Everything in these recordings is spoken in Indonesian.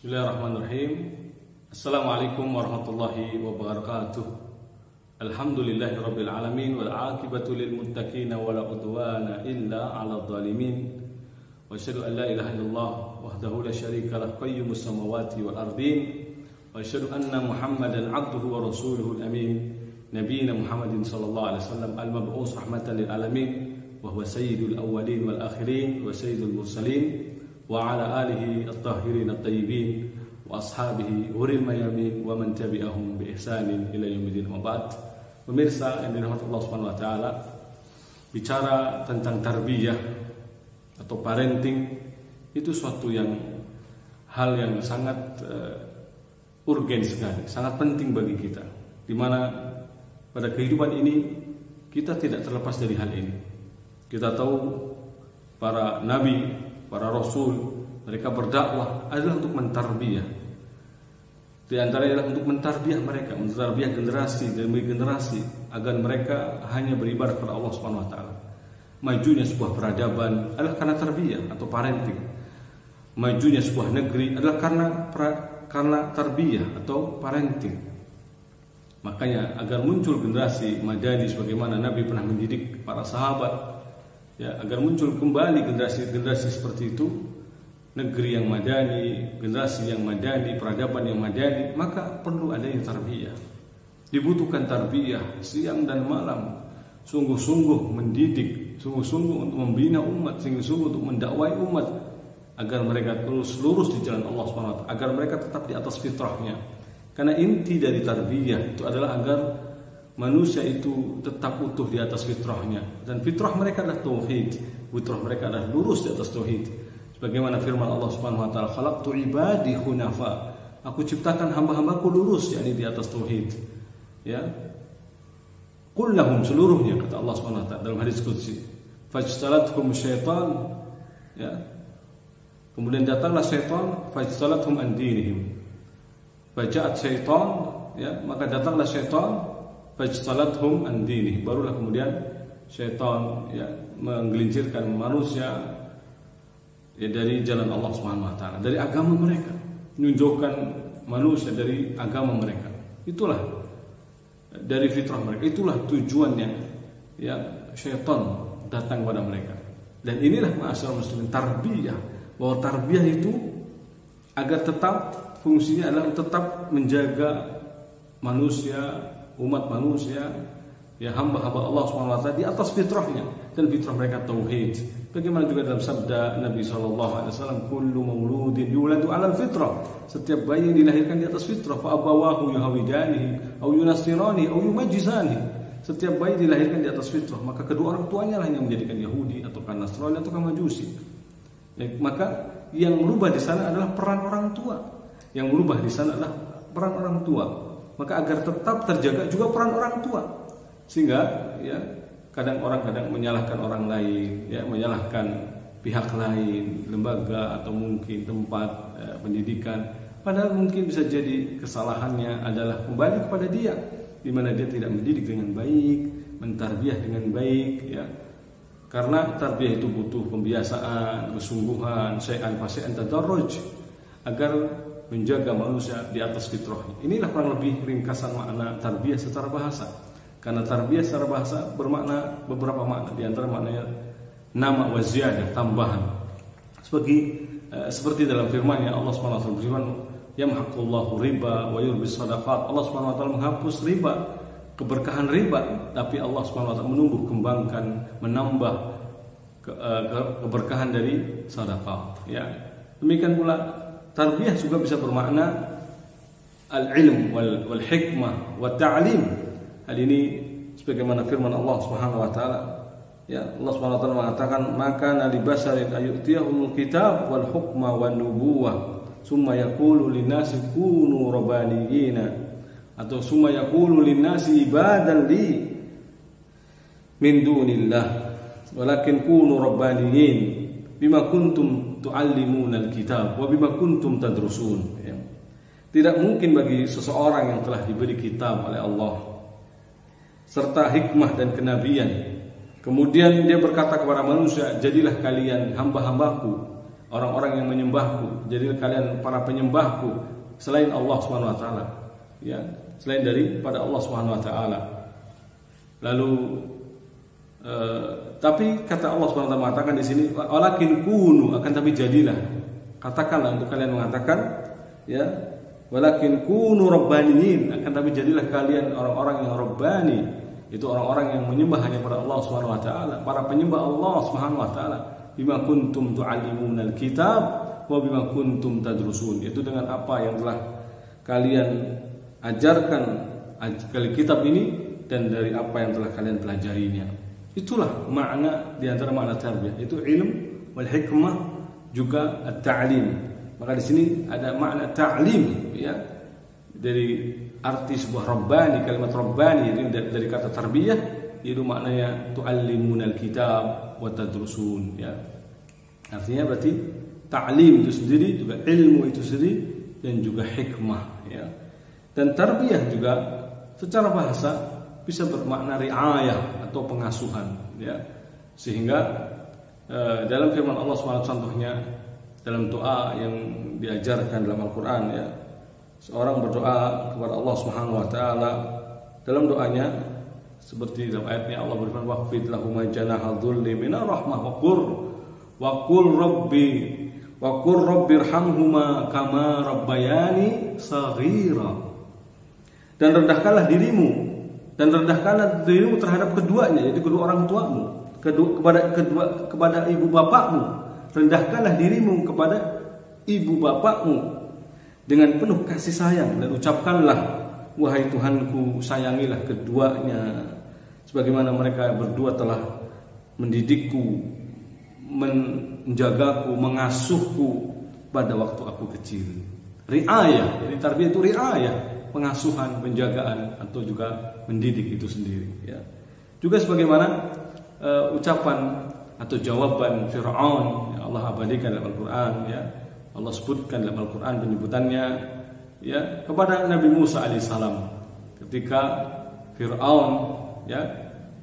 Bismillahirrahmanirrahim. Assalamualaikum warahmatullahi wabarakatuh. Alhamdulillahirabbil alamin wal aqibatu lil muttaqin wala udwana illa 'alal zalimin. Wa asyhadu an la ilaha illallah wahdahu la syarika lah qayyumus samawati wal ardin. Wa asyhadu anna Muhammadan 'abduhu wa rasuluhul amin. Nabiyina Muhammadin sallallahu alaihi wasallam al-mab'us rahmatan lil alamin wa huwa sayyidul awwalin wal akhirin wa sayyidul mursalin. Wa ala alihi at-tahirin at-tayyibin wa ashabihi huril mayamin wa man tabi'ahum bi ihsanin ila yaumil wa ba'd. Pemirsa yang dirahmati Allah Subhanahu wa taala, bicara tentang tarbiyah atau parenting itu suatu hal yang sangat urgen sekali, sangat penting bagi kita, di mana pada kehidupan ini kita tidak terlepas dari hal ini. Kita tahu para nabi, para rasul, mereka berdakwah adalah untuk mentarbiyah. Di antaranya adalah untuk mentarbiyah mereka, mentarbiyah generasi demi generasi agar mereka hanya beribadah kepada Allah Subhanahu wa taala. Majunya sebuah peradaban adalah karena tarbiyah atau parenting. Majunya sebuah negeri adalah karena tarbiyah atau parenting. Makanya agar muncul generasi madani sebagaimana Nabi pernah mendidik para sahabat, ya, agar muncul kembali generasi seperti itu, negeri yang madani, generasi yang madani, peradaban yang madani, maka perlu adanya tarbiyah. Dibutuhkan tarbiyah siang dan malam, sungguh-sungguh mendidik, sungguh-sungguh untuk membina umat, sungguh-sungguh untuk mendakwai umat agar mereka terus lurus di jalan Allah SWT, agar mereka tetap di atas fitrahnya. Karena inti dari tarbiyah itu adalah agar manusia itu tetap utuh di atas fitrahnya, dan fitrah mereka adalah tauhid, fitrah mereka adalah lurus di atas tauhid. Sebagaimana firman Allah Subhanahu wa taala, "Khalaqtu ibadi hunafa." Aku ciptakan hamba-hambaku lurus, yakni di atas tauhid. Ya. Qul lahum, seluruhnya kata Allah Subhanahu wa taala dalam hadis qudsi. Fajtalatkum syaitan, ya. Kemudian datanglah syaitan, fajtalathum an dinihim. Baja'at syaitan, ya, maka datanglah syaitan, fajtalathum an dinih. Barulah kemudian syaitan, ya, menggelincirkan manusia, ya, dari jalan Allah Subhanahu wa taala, dari agama mereka, menunjukkan manusia dari agama mereka. Itulah dari fitrah mereka, itulah tujuannya, ya, syaitan datang kepada mereka. Dan inilah ma'asyiral muslimin tarbiyah, bahwa tarbiyah itu agar tetap fungsinya adalah tetap menjaga manusia, umat manusia, ya, hamba-hamba Allah Subhanahu wa taala di atas fitrahnya, dan fitrah mereka tauhid. Bagaimana juga dalam sabda Nabi SAW, kullu mauludin yuladu 'alal fitrah. Setiap bayi yang dilahirkan di atas fitrah, fa abawahu yuhawidanihi aw yunasiranihi aw yumajjisanihi. Setiap bayi dilahirkan di atas fitrah, maka kedua orang tuanya lah yang menjadikan Yahudi atau Nasrani atau Majusi. Ya, maka yang merubah di sana adalah peran orang tua. Yang merubah di sana adalah peran orang tua. Maka agar tetap terjaga juga peran orang tua. Sehingga, ya, kadang menyalahkan orang lain, ya, menyalahkan pihak lain, lembaga atau mungkin tempat pendidikan. Padahal mungkin bisa jadi kesalahannya adalah kembali kepada dia, di mana dia tidak mendidik dengan baik, mentarbiyah dengan baik, ya. Karena tarbiyah itu butuh pembiasaan, kesungguhan, syai'an fasyai'an tadarruj, agar menjaga manusia di atas fitrahnya. Inilah kurang lebih ringkasan makna tarbiyah secara bahasa. Karena tarbiyah secara bahasa bermakna beberapa makna, di antara maknanya nama wa ziyadah, tambahan. Seperti dalam firman-Nya Allah Subhanahu wa taala berfirman, "Yamhaqullahu riba wa yurbis shadaqat." Allah Subhanahu wa taala menghapus riba, keberkahan riba, tapi Allah Subhanahu wa taala menumbuh kembangkan, menambah keberkahan dari sedekah, ya. Demikian pula tarbiyah juga bisa bermakna al-ilm wal hikmah wat ta'lim. Hal ini sebagaimana firman Allah Subhanahu wa taala, ya, Allah Subhanahu wa taala mengatakan, "Maka li basarin ayutiyahul kitab wal hukma wan nubuwah, summa yaqulu lin-nasi kunu rabbaniyina," atau summa yaqulu lin-nasi ibadan li min dunillah walakin kunu rabbaniyin bima kuntum tu'allimuna al-kitab wa bima kuntum tadrusun, ya. Tidak mungkin bagi seseorang yang telah diberi kitab oleh Allah serta hikmah dan kenabian, kemudian dia berkata kepada manusia, "Jadilah kalian hamba-hambaku orang-orang yang menyembahku, jadilah kalian para penyembahku selain Allah Subhanahu wa taala, ya, selain daripada Allah Subhanahu wa taala. Lalu tapi kata Allah Subhanahu wa taala mengatakan di sini, walakin kunu, akan tapi jadilah, katakanlah untuk kalian mengatakan, ya, walakin kunu rabbaniyin, akan tapi jadilah kalian orang-orang yang rabbani, itu orang-orang yang menyembah hanya pada Allah Subhanahu wa taala, para penyembah Allah Subhanahu wa taala. Bima kuntum tu'allimunal kitab wa bima kuntum tadrusun, yaitu dengan apa yang telah kalian ajarkan kitab ini dan dari apa yang telah kalian pelajarinya. Itulah makna di antara makna tarbiyah, itu ilm wal hikmah juga at-ta'lim. Maka di sini ada makna ta'lim, ya, dari arti sebuah rabbani, kalimat rabbani itu dari kata tarbiyah, itu maknanya tu'allimunal kitab wa tadrusun, ya. Artinya berarti ta'lim itu sendiri juga ilmu itu sendiri dan juga hikmah, ya. Dan tarbiyah juga secara bahasa bisa bermakna riayah atau pengasuhan, ya. Sehingga dalam firman Allah SWT, contohnya dalam doa yang diajarkan dalam Al-Qur'an, ya. Seorang berdoa kepada Allah Subhanahu wa taala, dalam doanya seperti dalam ayatnya Allah berfirman, waqfid lahum janaha dhulli minar rahmah wa qul rabbirhamhuma kama rabbayani shaghira. Dan rendahkanlah dirimu terhadap keduanya, yaitu kedua orang tuamu, kepada ibu bapakmu. Rendahkanlah dirimu kepada ibu bapakmu dengan penuh kasih sayang, dan ucapkanlah, wahai Tuhanku, sayangilah keduanya sebagaimana mereka berdua telah mendidikku, menjagaku, mengasuhku pada waktu aku kecil. Riayah, jadi tarbiyah itu riayah, pengasuhan, penjagaan, atau juga mendidik itu sendiri, ya. Juga sebagaimana ucapan atau jawaban Fir'aun, ya, Allah abadikan dalam Al-Qur'an, ya. Allah sebutkan dalam Al-Qur'an penyebutannya, ya, kepada Nabi Musa alaihissalam ketika Fir'aun, ya,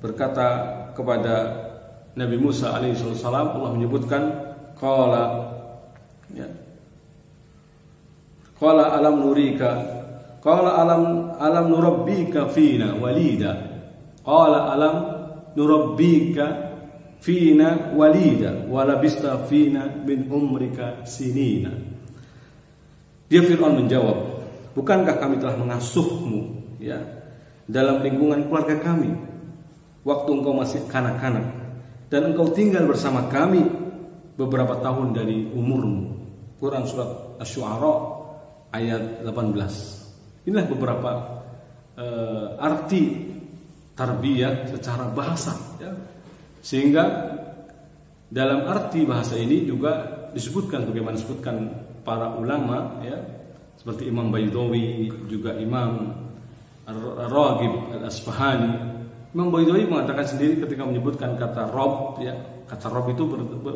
berkata kepada Nabi Musa alaihissalam, Allah menyebutkan qala, ya, qala alam nurika, qala alam nurabbika fina walida, qala alam nurabbika fina walida walabista fina min umrika sinina. Dia Fir'aun menjawab, bukankah kami telah mengasuhmu, ya, dalam lingkungan keluarga kami waktu engkau masih kanak-kanak, dan engkau tinggal bersama kami beberapa tahun dari umurmu. Quran surat Asy-Syu'ara ayat 18. Inilah beberapa arti tarbiyah secara bahasa, ya. Sehingga dalam arti bahasa ini juga disebutkan bagaimana disebutkan para ulama, ya, seperti Imam Baydawi, juga Imam Ar-Raghib Al-Asfahani. Imam Baydawi mengatakan sendiri ketika menyebutkan kata Rabb, ya, kata Rabb itu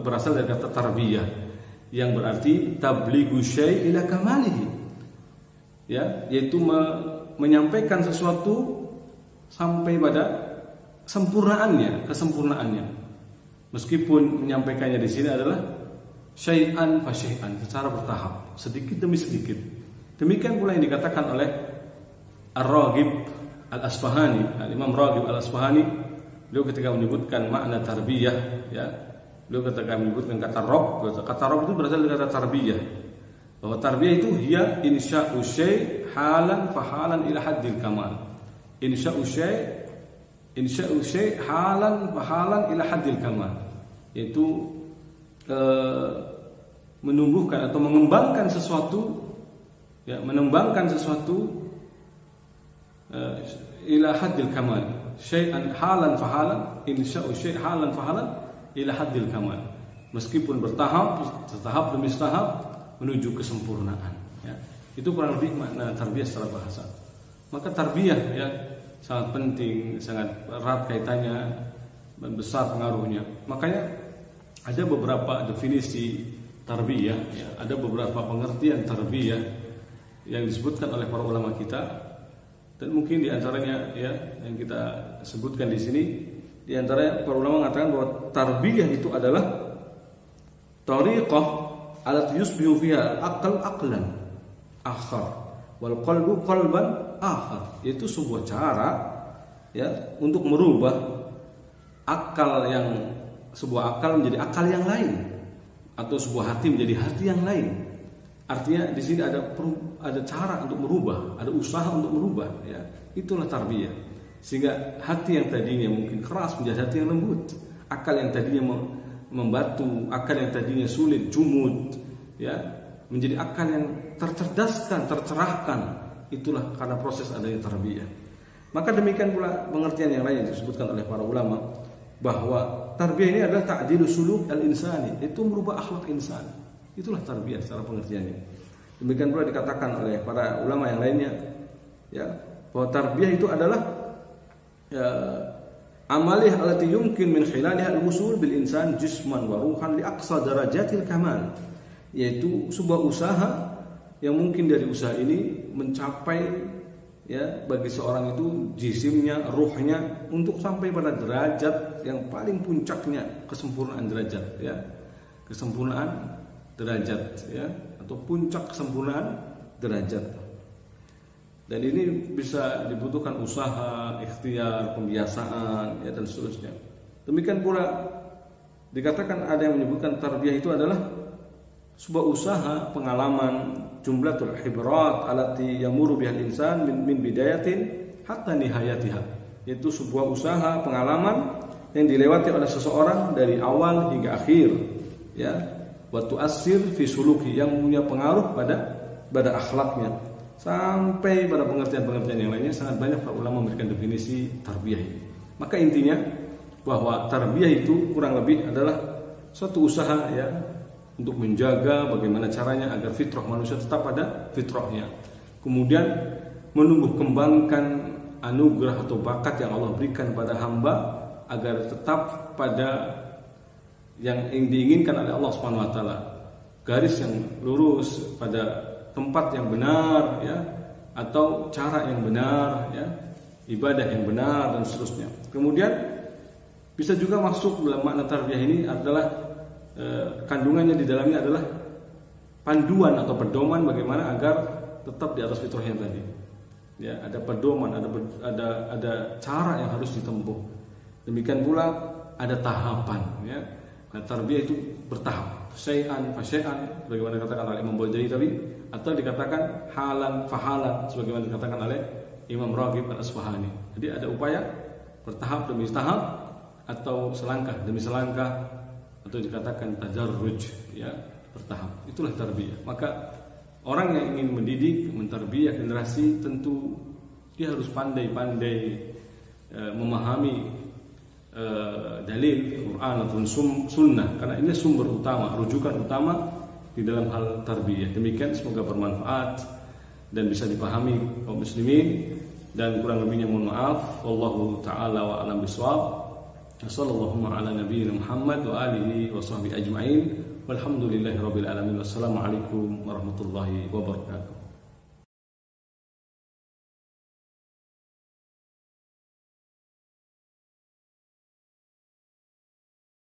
berasal dari kata tarbiyah yang berarti tablighu syai' ila kamalihi, ya, yaitu menyampaikan sesuatu sampai pada kesempurnaannya. Meskipun menyampaikannya di sini adalah syai'an fa syai'an, secara bertahap, sedikit demi sedikit. Demikian pula yang dikatakan oleh Ar-Raghib Al-Asfahani, Al-Imam Raghib Al-Asfahani, beliau ketika menyebutkan makna tarbiyah, ya, beliau ketika menyebutkan kata Rabb itu berasal dari kata tarbiyah, bahwa tarbiyah itu hiya insya'u syai' halan fa halan ila haddil kamal. Insya'u syai' halan fa halan ila haddil kamal, yaitu menumbuhkan atau mengembangkan sesuatu, ya, ila haddil kamal, syai'an halan fa halan, insya'u syai' halan fa halan ila haddil kamal, meskipun bertahap, setahap demi setahap menuju kesempurnaan, ya. Itu kurang lebih makna tarbiyah secara bahasa. Maka tarbiyah, ya, sangat penting, sangat erat kaitannya dan besar pengaruhnya. Makanya ada beberapa definisi tarbiyah, ya, ada beberapa pengertian tarbiyah yang disebutkan oleh para ulama kita, dan mungkin diantaranya, ya, yang kita sebutkan di sini, diantaranya para ulama mengatakan bahwa tarbiyah itu adalah thariqah allati yusbihu fiha al-aql aqlan akhar wal qalbu qalban akhar. Itu sebuah cara ya untuk merubah sebuah akal menjadi akal yang lain, atau sebuah hati menjadi hati yang lain. Artinya di sini ada cara untuk merubah, ada usaha untuk merubah ya. Itulah tarbiyah. Sehingga hati yang tadinya mungkin keras menjadi hati yang lembut, akal yang tadinya membatu, akal yang tadinya sulit, jumud ya, menjadi akal yang tercerdaskan, tercerahkan. Itulah karena proses adanya tarbiyah. Maka demikian pula pengertian yang lain yang disebutkan oleh para ulama, bahwa tarbiyah ini adalah ta'dilu suluk al-insani, itu merubah akhlak insan. Itulah tarbiyah secara pengertiannya. Demikian pula dikatakan oleh para ulama yang lainnya ya, bahwa tarbiyah itu adalah amalih allati yumkin min khilaliha al-wusul bil insan jisman wa ruhan li aqsa darajatil kamal, yaitu sebuah usaha yang mungkin dari usaha ini mencapai ya bagi seorang itu jisimnya, ruhnya, untuk sampai pada derajat yang paling puncaknya, kesempurnaan derajat ya, kesempurnaan derajat ya, atau puncak kesempurnaan derajat. Dan ini bisa dibutuhkan usaha, ikhtiar, pembiasaan ya, dan seterusnya. Demikian pula dikatakan, ada yang menyebutkan tarbiyah itu adalah sebuah usaha, pengalaman, jumlatul hibrat alati yamuru bihal insan min bidayatin hatta nihayatiha, yaitu sebuah usaha, pengalaman yang dilewati oleh seseorang dari awal hingga akhir ya, wa tu'assir fi suluki, yang punya pengaruh pada akhlaknya, sampai pada pengertian-pengertian yang lainnya. Sangat banyak para ulama memberikan definisi tarbiyah ini. Maka intinya bahwa tarbiyah itu kurang lebih adalah suatu usaha ya, untuk menjaga bagaimana caranya agar fitrah manusia tetap pada fitrahnya, kemudian menumbuh kembangkan anugerah atau bakat yang Allah berikan pada hamba agar tetap pada yang diinginkan oleh Allah Subhanahu wa taala, garis yang lurus, pada tempat yang benar ya, atau cara yang benar ya, ibadah yang benar dan seterusnya. Kemudian bisa juga masuk dalam makna tarbiyah ini adalah kandungannya di dalamnya adalah panduan atau pedoman bagaimana agar tetap di atas fitrahnya tadi. Ya, ada pedoman, ada cara yang harus ditempuh. Demikian pula ada tahapan ya. Nah, tarbiyah itu bertahap, syai'an fa syai'an, bagaimana dikatakan oleh Imam Bajali tadi, atau dikatakan halan fa halan, sebagaimana dikatakan oleh Imam Raghib Al-Asfahani. Jadi ada upaya bertahap demi tahap, atau selangkah demi selangkah, atau dikatakan tadarruj ya, bertahap. Itulah tarbiyah. Maka orang yang ingin mendidik, mentarbiyah generasi, tentu dia harus pandai-pandai memahami dalil Quran atau sunnah, karena ini sumber utama, rujukan utama di dalam hal tarbiyah. Demikian, semoga bermanfaat dan bisa dipahami kaum muslimin, dan kurang lebihnya mohon maaf. Wallahu taala wa alam bisawab. Sallallahu ala nabiyina Muhammad wa alihi wa sahbihi ajma'in. Walhamdulillahirabbil alamin. Wassalamualaikum warahmatullahi wabarakatuh.